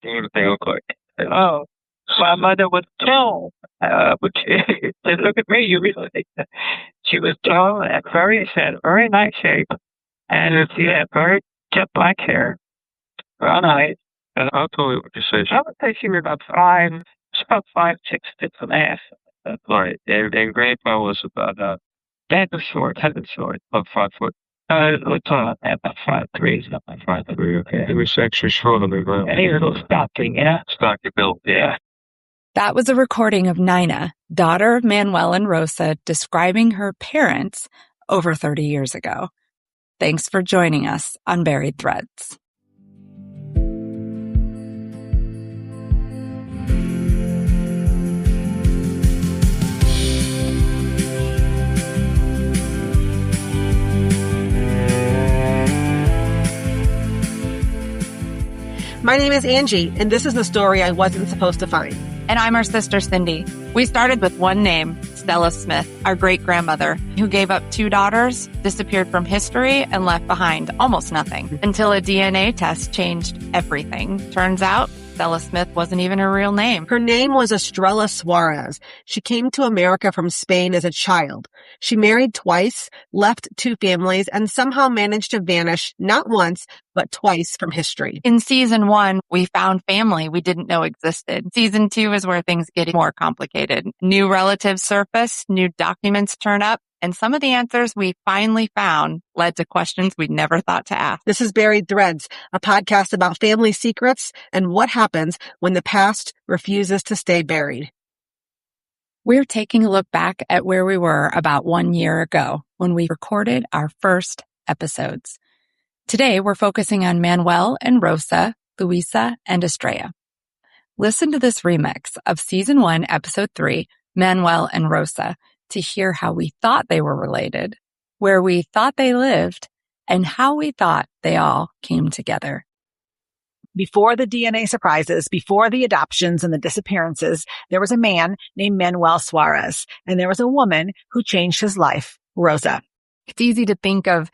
They look like, oh, my mother was tall. But just look at me, you realize she was tall and she had very nice shape, and she had very jet black hair, brown eyes. And I'll tell you what you say. I would say she was about five. She's about 5'6" and a half. That's right. Their grandpa was about dad was short, head was short, about 5 foot. We're talking about 5'3", something 5'3". Okay. He was actually shorter than me. And he was a little stocky, yeah. Stocky built, yeah. That was a recording of Nina, daughter of Manuel and Rosa, describing her parents over 30 years ago. Thanks for joining us on Buried Threads. My name is Angie, and this is the story I wasn't supposed to find. And I'm her sister, Cindy. We started with one name, Stella Smith, our great-grandmother, who gave up 2 daughters, disappeared from history, and left behind almost nothing until a DNA test changed everything. Turns out, Stella Smith wasn't even her real name. Her name was Estrella Suarez. She came to America from Spain as a child. She married twice, left 2 families, and somehow managed to vanish not once, but twice from history. In season 1, we found family we didn't know existed. Season 2 is where things get more complicated. New relatives surface, new documents turn up, and some of the answers we finally found led to questions we'd never thought to ask. This is Buried Threads, a podcast about family secrets and what happens when the past refuses to stay buried. We're taking a look back at where we were about 1 year ago when we recorded our first episodes. Today, we're focusing on Manuel and Rosa, Luisa, and Estrella. Listen to this remix of Season 1, Episode 3, Manuel and Rosa, to hear how we thought they were related, where we thought they lived, and how we thought they all came together. Before the DNA surprises, before the adoptions and the disappearances, there was a man named Manuel Suarez, and there was a woman who changed his life, Rosa. It's easy to think of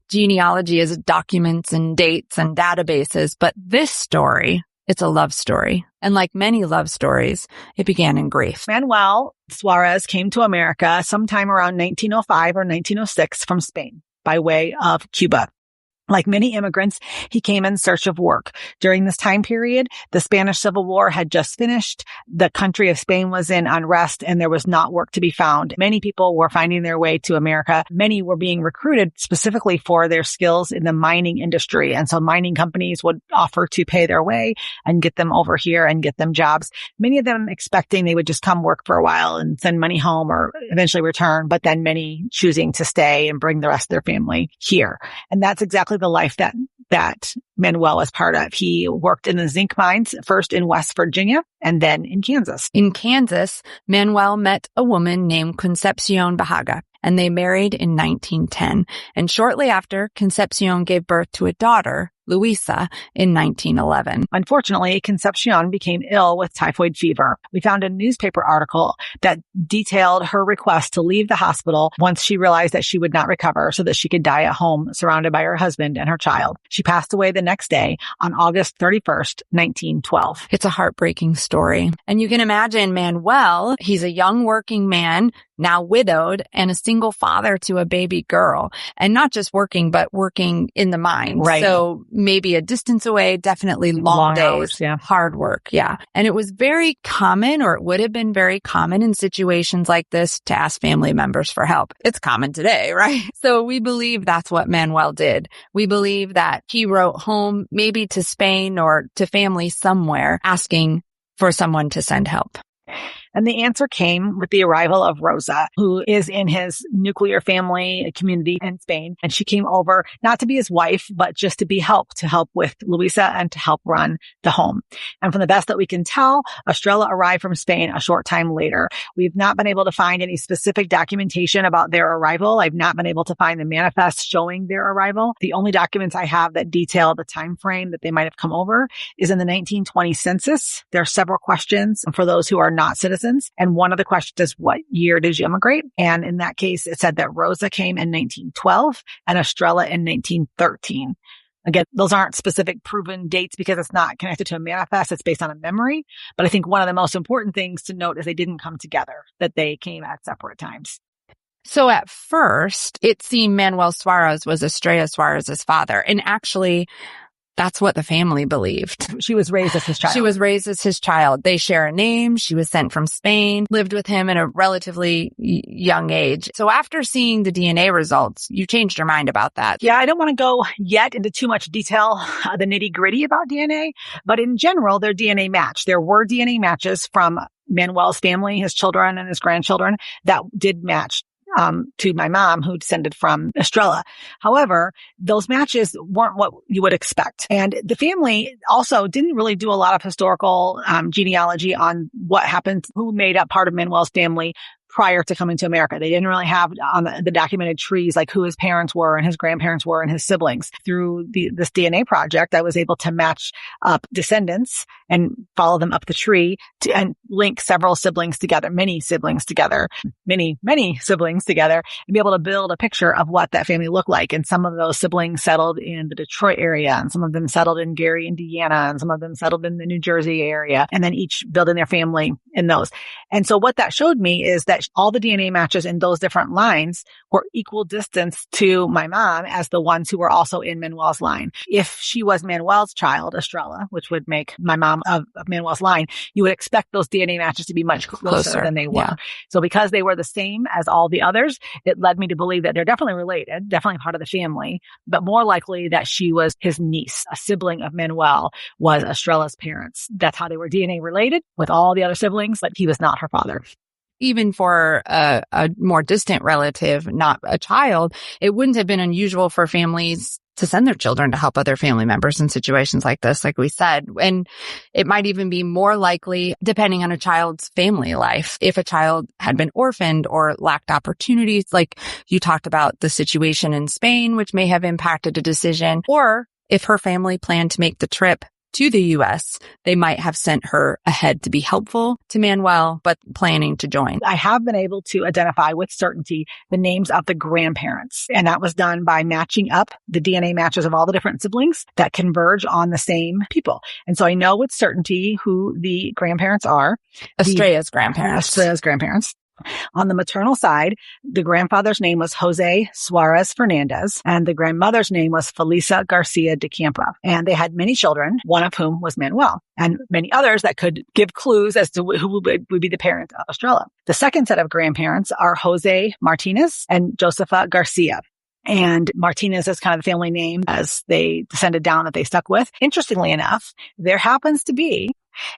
genealogy as documents and dates and databases, but this story, it's a love story. And like many love stories, it began in grief. Manuel Suarez came to America sometime around 1905 or 1906 from Spain by way of Cuba. Like many immigrants, he came in search of work. During this time period, the Spanish Civil War had just finished. The country of Spain was in unrest and there was not work to be found. Many people were finding their way to America. Many were being recruited specifically for their skills in the mining industry. And so mining companies would offer to pay their way and get them over here and get them jobs. Many of them expecting they would just come work for a while and send money home or eventually return, but then many choosing to stay and bring the rest of their family here. And that's exactly the life that Manuel was part of. He worked in the zinc mines, first in West Virginia and then in Kansas. In Kansas, Manuel met a woman named Concepcion Bahaga, and they married in 1910. And shortly after, Concepcion gave birth to a daughter, Luisa, in 1911. Unfortunately, Concepcion became ill with typhoid fever. We found a newspaper article that detailed her request to leave the hospital once she realized that she would not recover so that she could die at home surrounded by her husband and her child. She passed away the next day on August 31st, 1912. It's a heartbreaking story. And you can imagine Manuel, he's a young working man, now widowed, and a single father to a baby girl. And not just working, but working in the mines. Right. So maybe a distance away, definitely long days, hours, yeah. Hard work. Yeah. And it was very common, or it would have been very common in situations like this to ask family members for help. It's common today, right? So we believe that's what Manuel did. We believe that he wrote home, maybe to Spain or to family somewhere, asking for someone to send help. And the answer came with the arrival of Rosa, who is in his nuclear family community in Spain. And she came over not to be his wife, but just to help with Luisa and to help run the home. And from the best that we can tell, Estrella arrived from Spain a short time later. We've not been able to find any specific documentation about their arrival. I've not been able to find the manifest showing their arrival. The only documents I have that detail the time frame that they might have come over is in the 1920 census. There are several questions for those who are not citizens. And one of the questions is, what year did you immigrate? And in that case, it said that Rosa came in 1912 and Estrella in 1913. Again, those aren't specific proven dates because it's not connected to a manifest. It's based on a memory. But I think one of the most important things to note is they didn't come together, that they came at separate times. So at first, it seemed Manuel Suarez was Estrella Suarez's father. And actually, that's what the family believed. She was raised as his child. She was raised as his child. They share a name. She was sent from Spain, lived with him at a relatively young age. So after seeing the DNA results, you changed your mind about that. Yeah, I don't want to go yet into too much detail, the nitty gritty about DNA, but in general, their DNA matched. There were DNA matches from Manuel's family, his children and his grandchildren that did match to my mom, who descended from Estrella. However, those matches weren't what you would expect. And the family also didn't really do a lot of historical genealogy on what happened, who made up part of Manuel's family prior to coming to America. They didn't really have on the documented trees like who his parents were and his grandparents were and his siblings. Through this DNA project, I was able to match up descendants and follow them up the tree and link several siblings together, many siblings together, many siblings together, and be able to build a picture of what that family looked like. And some of those siblings settled in the Detroit area, and some of them settled in Gary, Indiana, and some of them settled in the New Jersey area, and then each building their family in those. And so what that showed me is that all the DNA matches in those different lines were equal distance to my mom as the ones who were also in Manuel's line. If she was Manuel's child, Estrella, which would make my mom of Manuel's line, you would expect those DNA matches to be much closer than they were. Yeah. So because they were the same as all the others, it led me to believe that they're definitely related, definitely part of the family, but more likely that she was his niece, a sibling of Manuel, was Estrella's parents. That's how they were DNA related with all the other siblings, but he was not her father. Even for a more distant relative, not a child, it wouldn't have been unusual for families to send their children to help other family members in situations like this, like we said. And it might even be more likely, depending on a child's family life, if a child had been orphaned or lacked opportunities, like you talked about the situation in Spain, which may have impacted a decision, or if her family planned to make the trip to the U.S., they might have sent her ahead to be helpful to Manuel, but planning to join. I have been able to identify with certainty the names of the grandparents, and that was done by matching up the DNA matches of all the different siblings that converge on the same people. And so I know with certainty who the grandparents are. Estrella's grandparents. On the maternal side, the grandfather's name was Jose Suarez Fernandez, and the grandmother's name was Felisa Garcia de Campo. And they had many children, one of whom was Manuel, and many others that could give clues as to who would be the parent of Estrella. The second set of grandparents are Jose Martinez and Josefa Garcia. And Martinez is kind of the family name as they descended down that they stuck with. Interestingly enough, there happens to be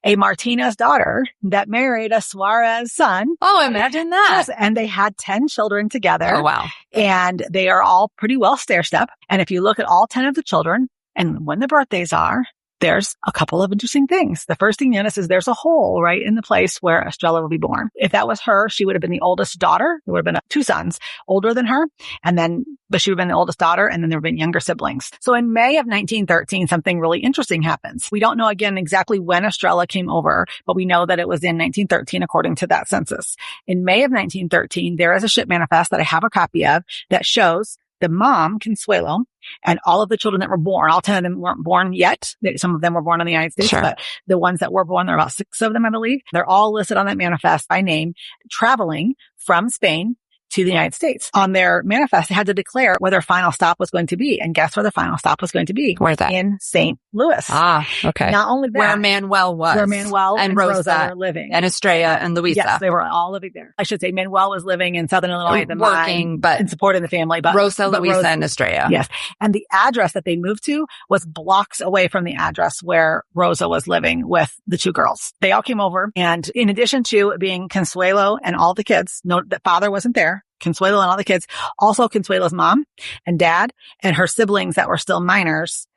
a Martinez daughter that married a Suarez son. Oh, imagine that. Yes, and they had 10 children together. Oh, wow. And they are all pretty well stair-step. And if you look at all 10 of the children and when the birthdays are, there's a couple of interesting things. The first thing you notice is there's a hole right in the place where Estrella will be born. If that was her, she would have been the oldest daughter. There would have been 2 sons older than her. But she would have been the oldest daughter, and then there would have been younger siblings. So in May of 1913, something really interesting happens. We don't know again exactly when Estrella came over, but we know that it was in 1913 according to that census. In May of 1913, there is a ship manifest that I have a copy of that shows the mom, Consuelo, and all of the children that were born, all 10 of them weren't born yet. Some of them were born in the United States, sure. But the ones that were born, there are about 6 of them, I believe. They're all listed on that manifest by name, traveling from Spain to the United States. On their manifest, they had to declare where their final stop was going to be. And guess where the final stop was going to be? Where's that? In St. Louis. Ah, okay. Not only that. Where Manuel was. Where Manuel and Rosa were living. And Estrella and Luisa. Yes, they were all living there. I should say Manuel was living in Southern Illinois, the working, but and supporting the family. But Rosa, Luisa, and Estrella. Yes. And the address that they moved to was blocks away from the address where Rosa was living with the 2 girls. They all came over. And in addition to being Consuelo and all the kids, note that father wasn't there. Consuelo and all the kids, also Consuelo's mom and dad and her siblings that were still minors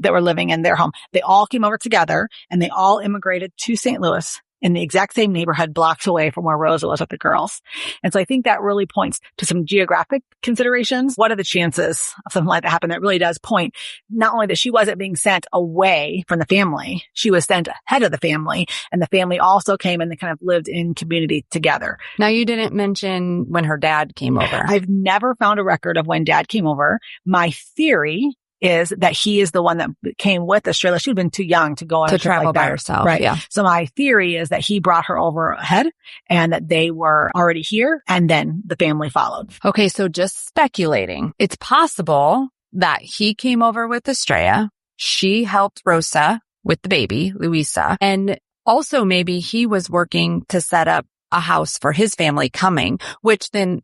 that were living in their home. They all came over together and they all immigrated to St. Louis in the exact same neighborhood blocks away from where Rosa was with the girls. And so I think that really points to some geographic considerations. What are the chances of something like that happening? That really does point not only that she wasn't being sent away from the family, she was sent ahead of the family, and the family also came and they kind of lived in community together. Now, you didn't mention when her dad came over. I've never found a record of when dad came over. My theory is that he is the one that came with Estrella. She'd been too young to go on to a trip travel like by that. herself. Right. Yeah. So my theory is that he brought her over ahead and that they were already here and then the family followed. Okay. So just speculating, it's possible that he came over with Estrella. She helped Rosa with the baby, Luisa. And also maybe he was working to set up a house for his family coming, which then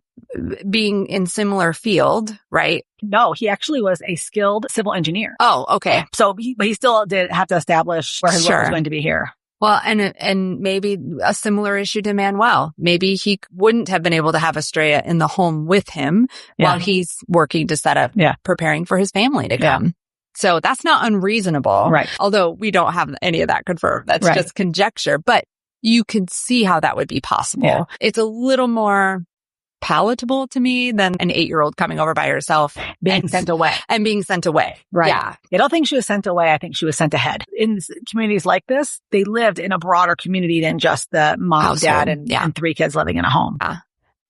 being in similar field, right? No, he actually was a skilled civil engineer. Oh, okay. So but he still did have to establish where his work was Sure. going to be here. Well, and maybe a similar issue to Manuel. Maybe he wouldn't have been able to have Estrella in the home with him while he's working to set up, preparing for his family to come. So that's not unreasonable. Right. Although we don't have any of that confirmed. That's just conjecture. But you could see how that would be possible. Yeah. It's a little more palatable to me than an 8-year-old coming over by herself Being sent away. and being sent away. Right. Yeah. I don't think she was sent away. I think she was sent ahead. In communities like this, they lived in a broader community than just the mom, Household. dad, and 3 kids living in a home.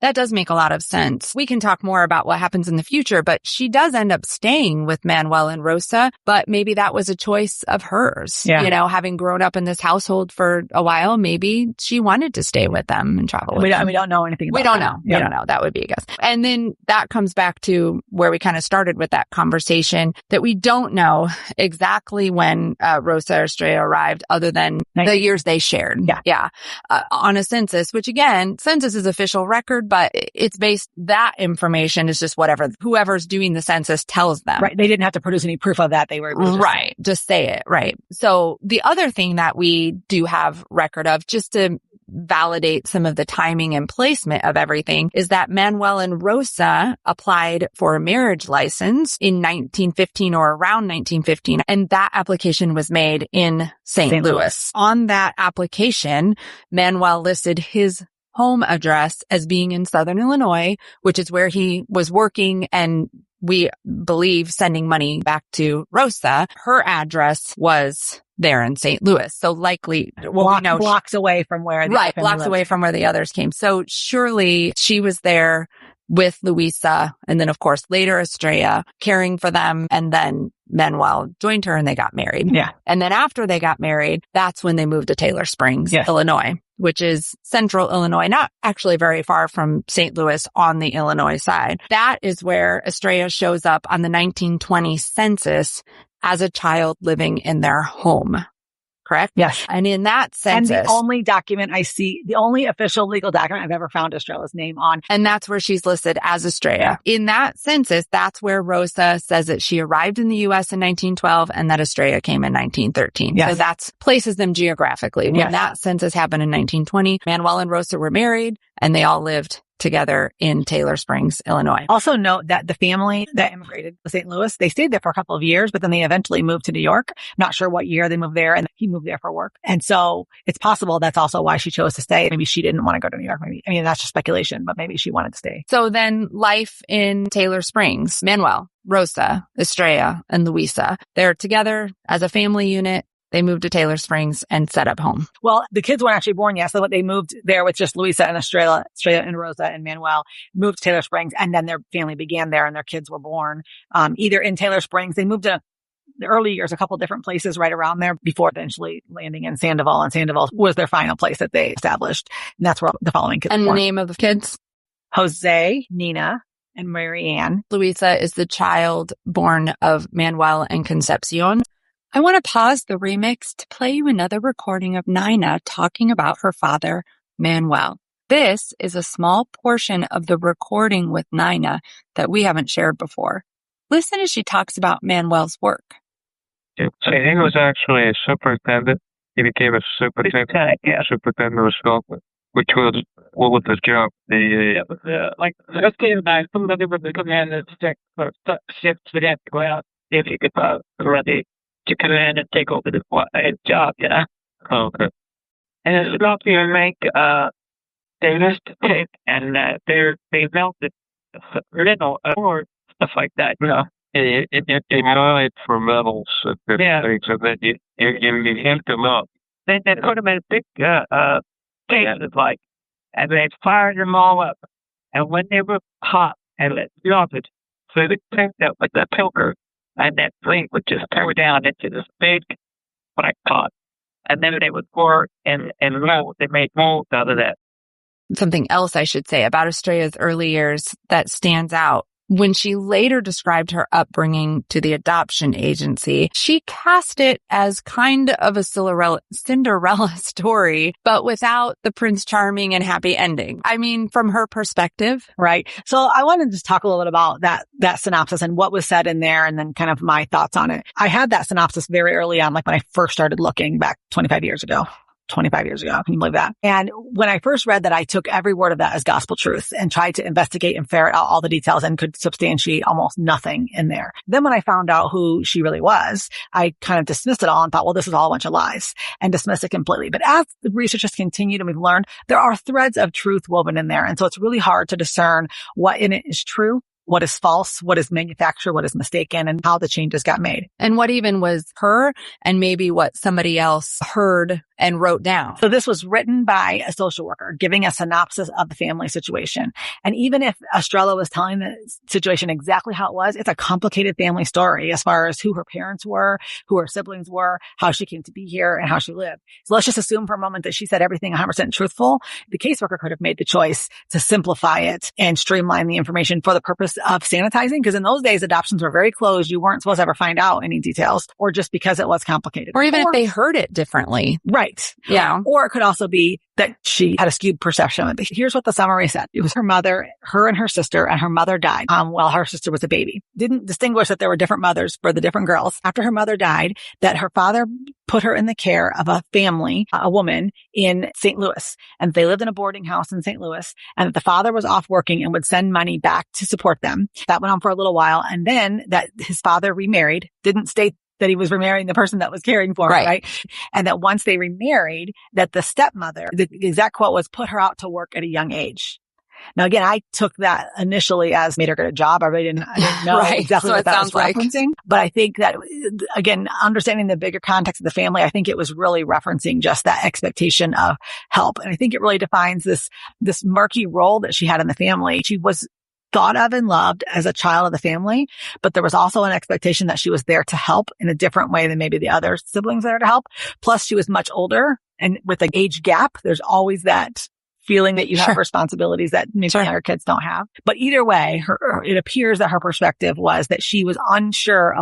That does make a lot of sense. We can talk more about what happens in the future, but she does end up staying with Manuel and Rosa, but maybe that was a choice of hers. Yeah. You know, having grown up in this household for a while, maybe she wanted to stay with them and travel with them. We don't know anything about We don't that. know. We don't know. That would be a guess. And then that comes back to where we kind of started with that conversation, that we don't know exactly when Rosa or Estrella arrived, other than the years they shared. Yeah. On a census, which again, census is official record, but it's based, that information is just whatever whoever's doing the census tells them. Right. They didn't have to produce any proof of that. They were able to just say it. Right. So the other thing that we do have record of, just to validate some of the timing and placement of everything, is that Manuel and Rosa applied for a marriage license in 1915 or around 1915. And that application was made in St. Louis. On that application, Manuel listed his home address as being in Southern Illinois, which is where he was working and we believe sending money back to Rosa. Her address was there in St. Louis. So likely, blocks away from where blocks away from where the others came. So surely she was there with Luisa, and then of course later Estrella, caring for them, and then Manuel joined her and they got married. Yeah. And then after they got married, that's when they moved to Taylor Springs, Illinois, which is central Illinois, not actually very far from St. Louis on the Illinois side. That is where Estrella shows up on the 1920 census as a child living in their home. Correct? Yes. And in that census. And the only document I see, the only official legal document I've ever found Estrella's name on. And that's where she's listed as Estrella. Yeah. In that census, that's where Rosa says that she arrived in the U.S. in 1912 and that Estrella came in 1913. Yes. So that's places them geographically. When that census happened in 1920, Manuel and Rosa were married and they all lived together in Taylor Springs, Illinois. Also note that the family that immigrated to St. Louis, they stayed there for a couple of years, but then they eventually moved to New York. Not sure what year they moved there, and he moved there for work. And so it's possible that's also why she chose to stay. Maybe she didn't want to go to New York. That's just speculation, but maybe she wanted to stay. So then life in Taylor Springs, Manuel, Rosa, Estrella, and Luisa, they're together as a family unit. They moved to Taylor Springs and set up home. Well, the kids weren't actually born yet, so they moved there with just Luisa and Estrella and Rosa and Manuel, moved to Taylor Springs, and then their family began there and their kids were born either in Taylor Springs. They moved to the early years, a couple different places right around there before eventually landing in Sandoval, and Sandoval was their final place that they established. And that's where the following kids were born. And the name of the kids? Jose, Nina, and Marianne. Luisa is the child born of Manuel and Concepcion. I want to pause the remix to play you another recording of Nina talking about her father, Manuel. This is a small portion of the recording with Nina that we haven't shared before. Listen as she talks about Manuel's work. So he was actually a superintendent. He became a superintendent. Superintendent of Scotland, which was what was his job? Like let's say that somebody would come in and shift for them to go out if you could ready to come in and take over the job, Okay. And it's not to make they used to take and they melted little or stuff like that, They mine it for metals and things, and then you hint them up. Then they put them in big cases, and they fired them all up. And when they were hot and melted, so they picked up with the poker, and that fleet would just tear down into this big black pot. And then they would pour in mold. They made molds out of that. Something else I should say about Estrella's early years that stands out. When she later described her upbringing to the adoption agency, she cast it as kind of a Cinderella story, but without the Prince Charming and happy ending. I mean, from her perspective. Right. So I want to just talk a little bit about that synopsis and what was said in there and then kind of my thoughts on it. I had that synopsis very early on, like when I first started looking back 25 years ago. Can you believe that? And when I first read that, I took every word of that as gospel truth and tried to investigate and ferret out all the details and could substantiate almost nothing in there. Then when I found out who she really was, I kind of dismissed it all and thought, well, this is all a bunch of lies, and dismissed it completely. But as the research has continued and we've learned, there are threads of truth woven in there. And so it's really hard to discern what in it is true, what is false, what is manufactured, what is mistaken, and how the changes got made. And what even was her and maybe what somebody else heard and wrote down. So this was written by a social worker giving a synopsis of the family situation. And even if Estrella was telling the situation exactly how it was, it's a complicated family story as far as who her parents were, who her siblings were, how she came to be here, and how she lived. So let's just assume for a moment that she said everything 100% truthful. The caseworker could have made the choice to simplify it and streamline the information for the purpose of sanitizing, because in those days, adoptions were very closed. You weren't supposed to ever find out any details, or just because it was complicated. Or even if they heard it differently. Right. Yeah. Or it could also be that she had a skewed perception. But here's what the summary said. It was her mother, her and her sister, and her mother died while her sister was a baby. Didn't distinguish that there were different mothers for the different girls. After her mother died, that her father put her in the care of a family, a woman in St. Louis. And they lived in a boarding house in St. Louis. And that the father was off working and would send money back to support them. That went on for a little while. And then that his father remarried, didn't state that he was remarrying the person that was caring for her, right? And that once they remarried, that the stepmother, the exact quote was, put her out to work at a young age. Now, again, I took that initially as made her get a job. I really didn't know exactly what that was referencing. But I think that, again, understanding the bigger context of the family, I think it was really referencing just that expectation of help. And I think it really defines this murky role that she had in the family. She was thought of and loved as a child of the family, but there was also an expectation that she was there to help in a different way than maybe the other siblings there to help. Plus, she was much older, and with an age gap, there's always that feeling that you have responsibilities that maybe other kids don't have. But either way, it appears that her perspective was that she was unsure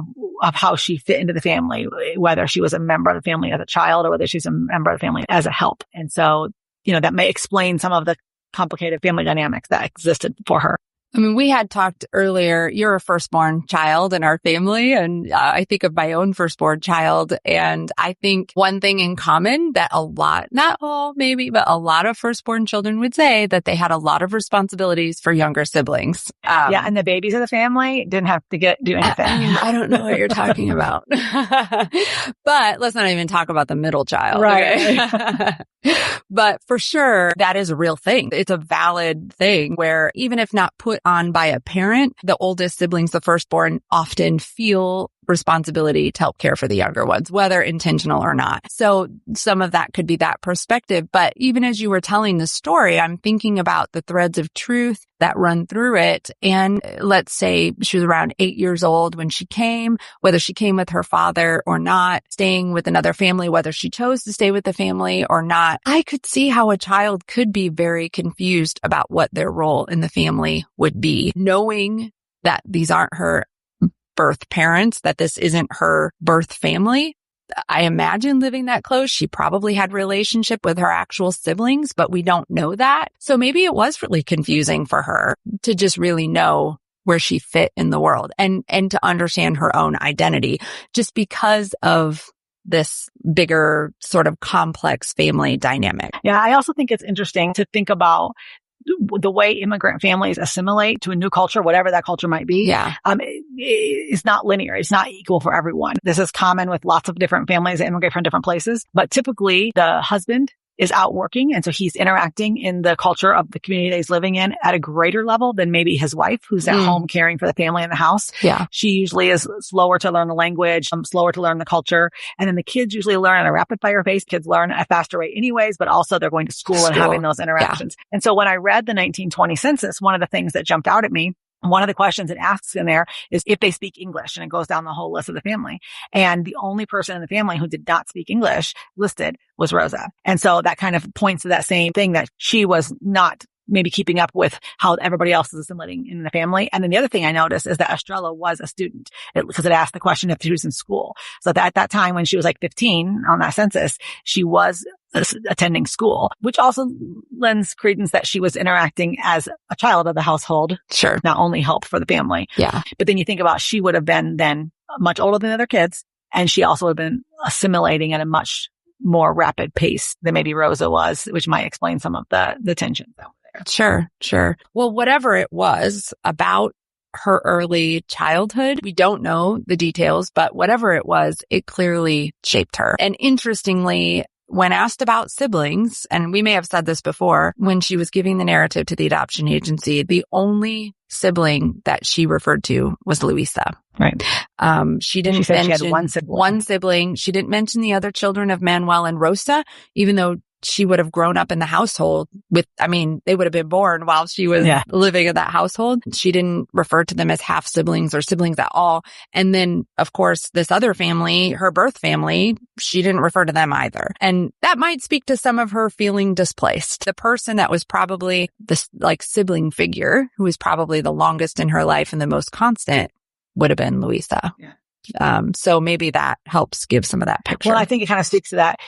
of how she fit into the family, whether she was a member of the family as a child or whether she's a member of the family as a help. And so, that may explain some of the complicated family dynamics that existed for her. I mean, we had talked earlier, you're a firstborn child in our family, and I think of my own firstborn child. And I think one thing in common that a lot, not all maybe, but a lot of firstborn children would say that they had a lot of responsibilities for younger siblings. And the babies of the family didn't have to do anything. I don't know what you're talking about. But let's not even talk about the middle child. Right. Okay? But for sure, that is a real thing. It's a valid thing where even if not put on by a parent, the oldest siblings, the firstborn, often feel responsibility to help care for the younger ones, whether intentional or not. So some of that could be that perspective. But even as you were telling the story, I'm thinking about the threads of truth that run through it. And let's say she was around 8 years old when she came, whether she came with her father or not, staying with another family, whether she chose to stay with the family or not. I could see how a child could be very confused about what their role in the family would be, knowing that these aren't her birth parents, that this isn't her birth family. I imagine living that close, she probably had relationship with her actual siblings, but we don't know that. So maybe it was really confusing for her to just really know where she fit in the world and to understand her own identity just because of this bigger sort of complex family dynamic. Yeah, I also think it's interesting to think about the way immigrant families assimilate to a new culture, whatever that culture might be. Yeah. It's not linear. It's not equal for everyone. This is common with lots of different families that immigrate from different places. But typically the husband is out working. And so he's interacting in the culture of the community that he's living in at a greater level than maybe his wife, who's at home caring for the family in the house. Yeah. She usually is slower to learn the language, slower to learn the culture. And then the kids usually learn at a rapid fire pace. Kids learn at a faster rate anyways, but also they're going to school and having those interactions. Yeah. And so when I read the 1920 census, one of the things that jumped out at me One of the questions it asks in there is if they speak English, and it goes down the whole list of the family. And the only person in the family who did not speak English listed was Rosa. And so that kind of points to that same thing, that she was not maybe keeping up with how everybody else is assimilating in the family. And then the other thing I noticed is that Estrella was a student, because it asked the question if she was in school. So at that time, when she was like 15 on that census, she was attending school, which also lends credence that she was interacting as a child of the household. Sure. Not only help for the family. Yeah. But then you think about, she would have been then much older than the other kids. And she also would have been assimilating at a much more rapid pace than maybe Rosa was, which might explain some of the tension that were there. Sure. Well, whatever it was about her early childhood, we don't know the details, but whatever it was, it clearly shaped her. And interestingly, when asked about siblings, and we may have said this before, when she was giving the narrative to the adoption agency, the only sibling that she referred to was Luisa. Right. She didn't said mention she had one sibling. One sibling. She didn't mention the other children of Manuel and Rosa, even though she would have grown up in the household with, they would have been born while she was living in that household. She didn't refer to them as half siblings or siblings at all. And then, of course, this other family, her birth family, she didn't refer to them either. And that might speak to some of her feeling displaced. The person that was probably this sibling figure, who was probably the longest in her life and the most constant, would have been Luisa. Yeah. So maybe that helps give some of that picture. Well, I think it kind of speaks to that.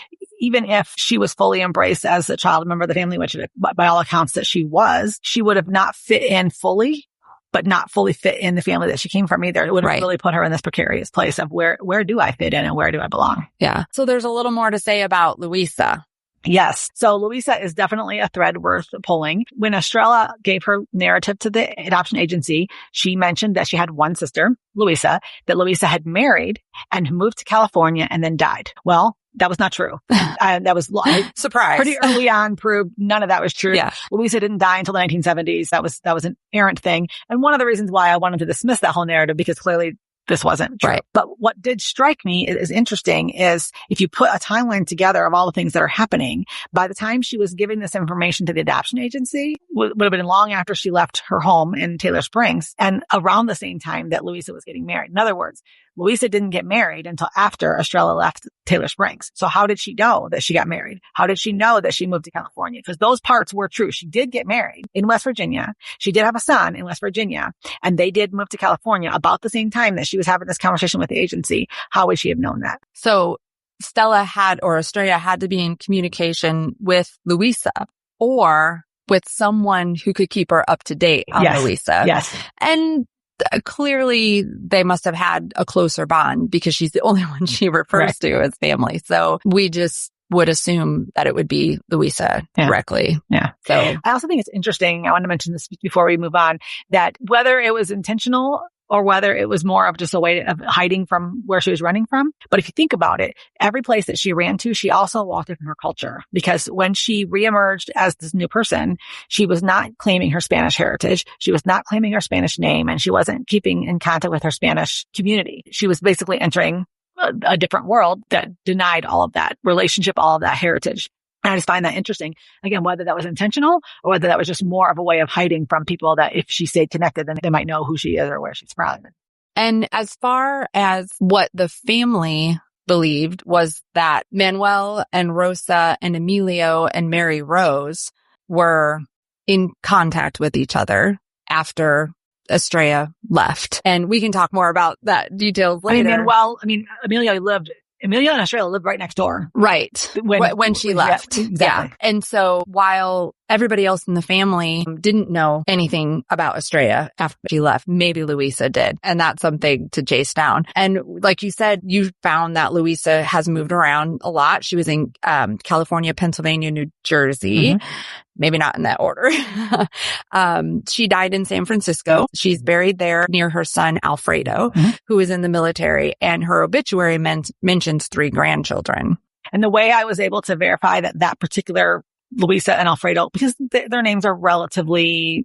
Even if she was fully embraced as a child member of the family, which by all accounts that she was, she would have not fit in fully, but not fully fit in the family that she came from either. It would have really put her in this precarious place of where do I fit in and where do I belong? Yeah. So there's a little more to say about Luisa. Yes. So Luisa is definitely a thread worth pulling. When Estrella gave her narrative to the adoption agency, she mentioned that she had one sister, Luisa, that Luisa had married and moved to California and then died. Well, that was not true. That was surprise. Pretty early on proved none of that was true. Yeah. Luisa didn't die until the 1970s. That was an errant thing. And one of the reasons why I wanted to dismiss that whole narrative, because clearly this wasn't true. Right. But what did strike me is interesting is if you put a timeline together of all the things that are happening, by the time she was giving this information to the adoption agency, would have been long after she left her home in Taylor Springs and around the same time that Luisa was getting married. In other words, Luisa didn't get married until after Estrella left Taylor Springs. So how did she know that she got married? How did she know that she moved to California? Because those parts were true. She did get married in West Virginia. She did have a son in West Virginia, and they did move to California about the same time that she was having this conversation with the agency. How would she have known that? So Estrella had to be in communication with Luisa or with someone who could keep her up to date on Luisa. Yes. And clearly they must have had a closer bond because she's the only one she refers to as family. So we just would assume that it would be Luisa directly. Yeah. So I also think it's interesting. I want to mention this before we move on, that whether it was intentional or whether it was more of just a way of hiding from where she was running from. But if you think about it, every place that she ran to, she also walked away from her culture, because when she reemerged as this new person, she was not claiming her Spanish heritage. She was not claiming her Spanish name, and she wasn't keeping in contact with her Spanish community. She was basically entering a different world that denied all of that relationship, all of that heritage. And I just find that interesting. Again, whether that was intentional or whether that was just more of a way of hiding from people, that if she stayed connected, then they might know who she is or where she's from. And as far as what the family believed was that Manuel and Rosa and Emilio and Mary Rose were in contact with each other after Estrella left. And we can talk more about that details later. Emilio and Estrella lived right next door. Right. When she left. Yeah, exactly. Yeah. And so while everybody else in the family didn't know anything about Estrella after she left, maybe Luisa did. And that's something to chase down. And like you said, you found that Luisa has moved around a lot. She was in California, Pennsylvania, New Jersey. Mm-hmm. Maybe not in that order. She died in San Francisco. She's buried there near her son, Alfredo, who is in the military. And her obituary mentions 3 grandchildren. And the way I was able to verify that particular Luisa and Alfredo, because their names are relatively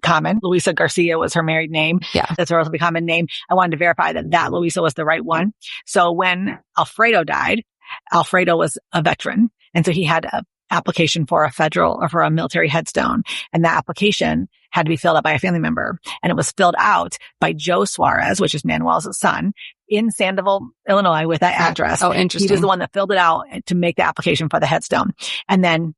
common. Luisa Garcia was her married name. Yeah. That's a relatively common name. I wanted to verify that Luisa was the right one. So when Alfredo died, Alfredo was a veteran. And so he had application for a federal or for a military headstone. And that application had to be filled out by a family member. And it was filled out by Joe Suarez, which is Manuel's son, in Sandoval, Illinois, with that address. Oh, interesting. He was the one that filled it out to make the application for the headstone. And then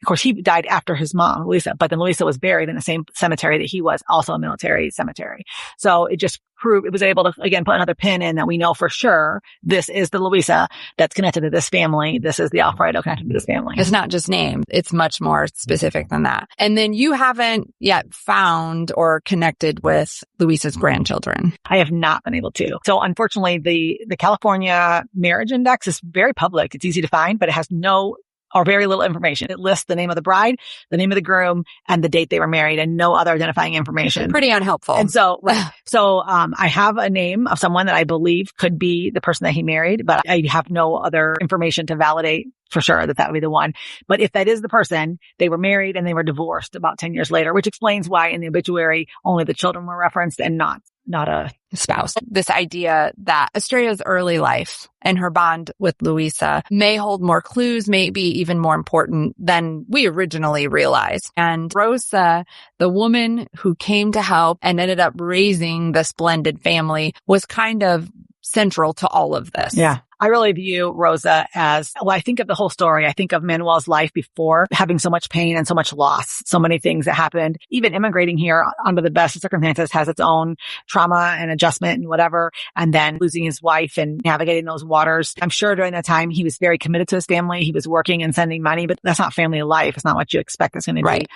of course, he died after his mom, Luisa, but then Luisa was buried in the same cemetery that he was, also a military cemetery. So it just proved, it was able to, again, put another pin in that we know for sure this is the Luisa that's connected to this family. This is the Alfredo connected to this family. It's not just named. It's much more specific than that. And then you haven't yet found or connected with Luisa's grandchildren. I have not been able to. So unfortunately, the California Marriage Index is very public. It's easy to find, but it has no or very little information. It lists the name of the bride, the name of the groom, and the date they were married, and no other identifying information. Pretty unhelpful. And so, I have a name of someone that I believe could be the person that he married, but I have no other information to validate for sure that would be the one. But if that is the person, they were married and they were divorced about 10 years later, which explains why in the obituary only the children were referenced and not a spouse. This idea that Estrella's early life and her bond with Luisa may hold more clues, may be even more important than we originally realized. And Rosa, the woman who came to help and ended up raising this blended family, was kind of central to all of this. Yeah. I really view Rosa as, well, I think of the whole story. I think of Manuel's life before having so much pain and so much loss, so many things that happened. Even immigrating here under the best of circumstances has its own trauma and adjustment and whatever. And then losing his wife and navigating those waters. I'm sure during that time, he was very committed to his family. He was working and sending money, but that's not family life. It's not what you expect it's going to be. Right.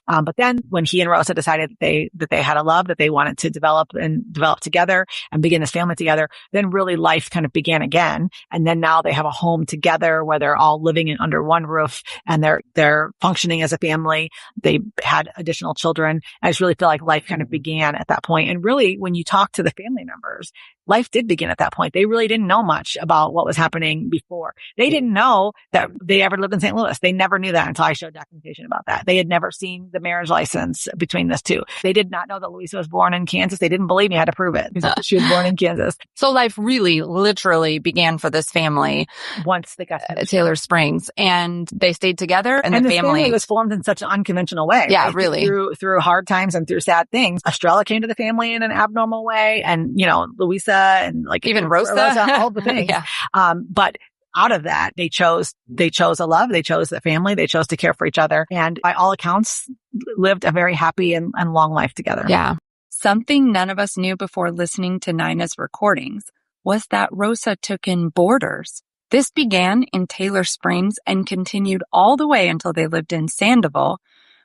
But then when he and Rosa decided that they had a love, that they wanted to develop together and begin this family together, then really life kind of began again. And then now they have a home together where they're all living under one roof and they're functioning as a family. They had additional children. I just really feel like life kind of began at that point. And really, when you talk to the family members, life did begin at that point. They really didn't know much about what was happening before. They didn't know that they ever lived in St. Louis. They never knew that until I showed documentation about that. They had never seen the marriage license between this two. They did not know that Luisa was born in Kansas. They didn't believe me. I had to prove it. She was born in Kansas. So life really, literally began for this family once they got to Taylor Springs, and they stayed together, and the family was formed in such an unconventional way. Yeah, right? really. Through hard times and through sad things. Estrella came to the family in an abnormal way, and Luisa and even Rosa, all the things. Yeah. But out of that, they chose a love, they chose the family, they chose to care for each other, and by all accounts, lived a very happy and long life together. Yeah. Something none of us knew before listening to Nina's recordings was that Rosa took in boarders. This began in Taylor Springs and continued all the way until they lived in Sandoval,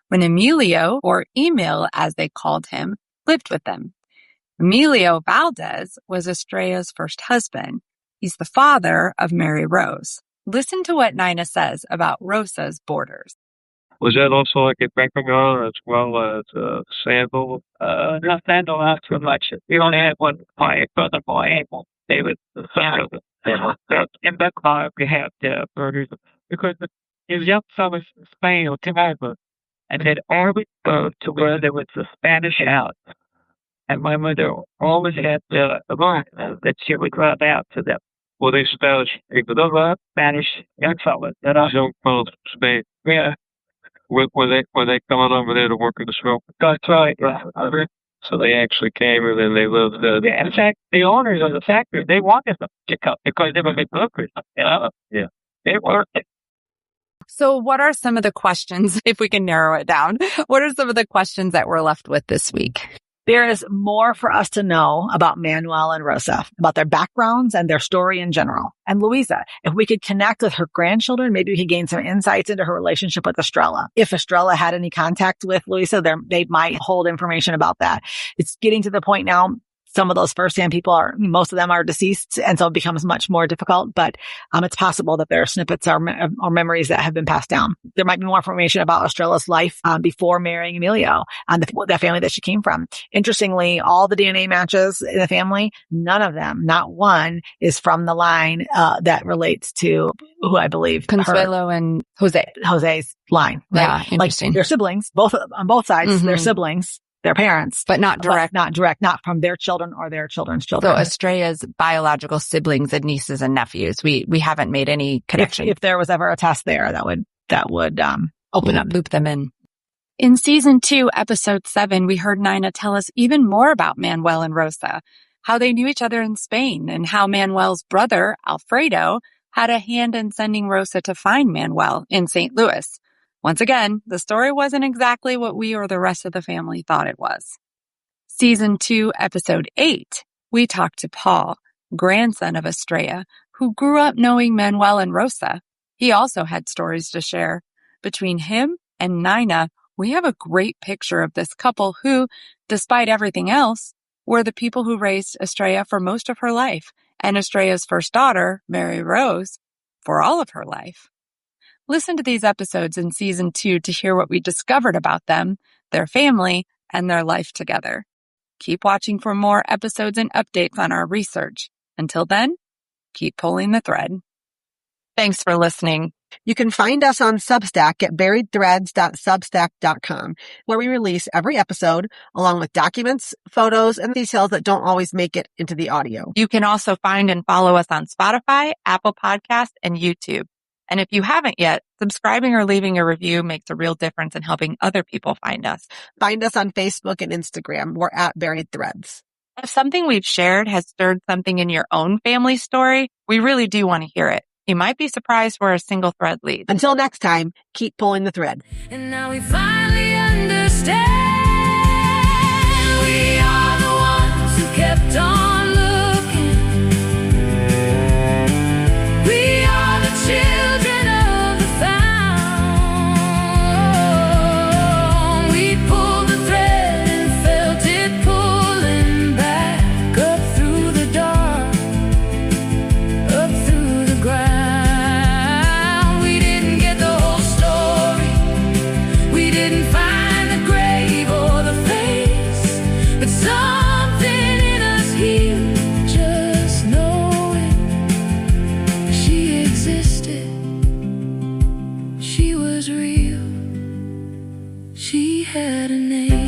when Emilio, or Emil as they called him, lived with them. Emilio Valdez was Estrella's first husband. He's the father of Mary Rose. Listen to what Nina says about Rosa's boarders. Was that also like a Bankermiller as well as Sandal? Not Sandal, not too much. We only had one client, brother boy, Abel. They was the son of it. In Bankermiller, we had boarders because his young son was in Spain or Timber, and they'd always go to where there was the Spanish house. And my mother always had a line that she would run out to them. Well, they Spanish people. Those were Spanish young fellas. Young fellas from Spain. Yeah. Were they coming over there to work in the smoke? That's right. Yeah. So they actually came and then they lived there. Yeah, in fact, the owners of the factory, they wanted them to come because they were big workers. Yeah. They worked. So what are some of the questions, if we can narrow it down, what are some of the questions that we're left with this week? There is more for us to know about Manuel and Rosa, about their backgrounds and their story in general. And Luisa, if we could connect with her grandchildren, maybe we could gain some insights into her relationship with Estrella. If Estrella had any contact with Luisa, they might hold information about that. It's getting to the point now. Some of those firsthand people most of them are deceased. And so it becomes much more difficult, but it's possible that there are snippets or memories that have been passed down. There might be more information about Estrella's life before marrying Emilio and the family that she came from. Interestingly, all the DNA matches in the family, none of them, not one, is from the line that relates to who I believe Consuelo and Jose's line. Right? Yeah, interesting. Like they're siblings, on both sides, they're siblings. their parents. But not direct. Not from their children or their children's children. So Estrella's biological siblings and nieces and nephews, we haven't made any connection. If there was ever a test there, that would open up. Loop them in. In season 2, episode 7, we heard Nina tell us even more about Manuel and Rosa, how they knew each other in Spain, and how Manuel's brother, Alfredo, had a hand in sending Rosa to find Manuel in St. Louis. Once again, the story wasn't exactly what we or the rest of the family thought it was. Season 2, episode 8, we talked to Paul, grandson of Estrella, who grew up knowing Manuel and Rosa. He also had stories to share. Between him and Nina, we have a great picture of this couple who, despite everything else, were the people who raised Estrella for most of her life, and Estrella's first daughter, Mary Rose, for all of her life. Listen to these episodes in season 2 to hear what we discovered about them, their family, and their life together. Keep watching for more episodes and updates on our research. Until then, keep pulling the thread. Thanks for listening. You can find us on Substack at buriedthreads.substack.com, where we release every episode, along with documents, photos, and details that don't always make it into the audio. You can also find and follow us on Spotify, Apple Podcasts, and YouTube. And if you haven't yet, subscribing or leaving a review makes a real difference in helping other people find us. Find us on Facebook and Instagram. We're at Buried Threads. If something we've shared has stirred something in your own family story, we really do want to hear it. You might be surprised where a single thread leads. Until next time, keep pulling the thread. And now we finally understand. We are the ones who kept on looking. We are the children of the found. We pulled the thread and felt it pulling back up through the dark, up through the ground. We didn't get the whole story. We didn't find the grave or the face, but something in us healed just knowing she existed. She was real. She had a name.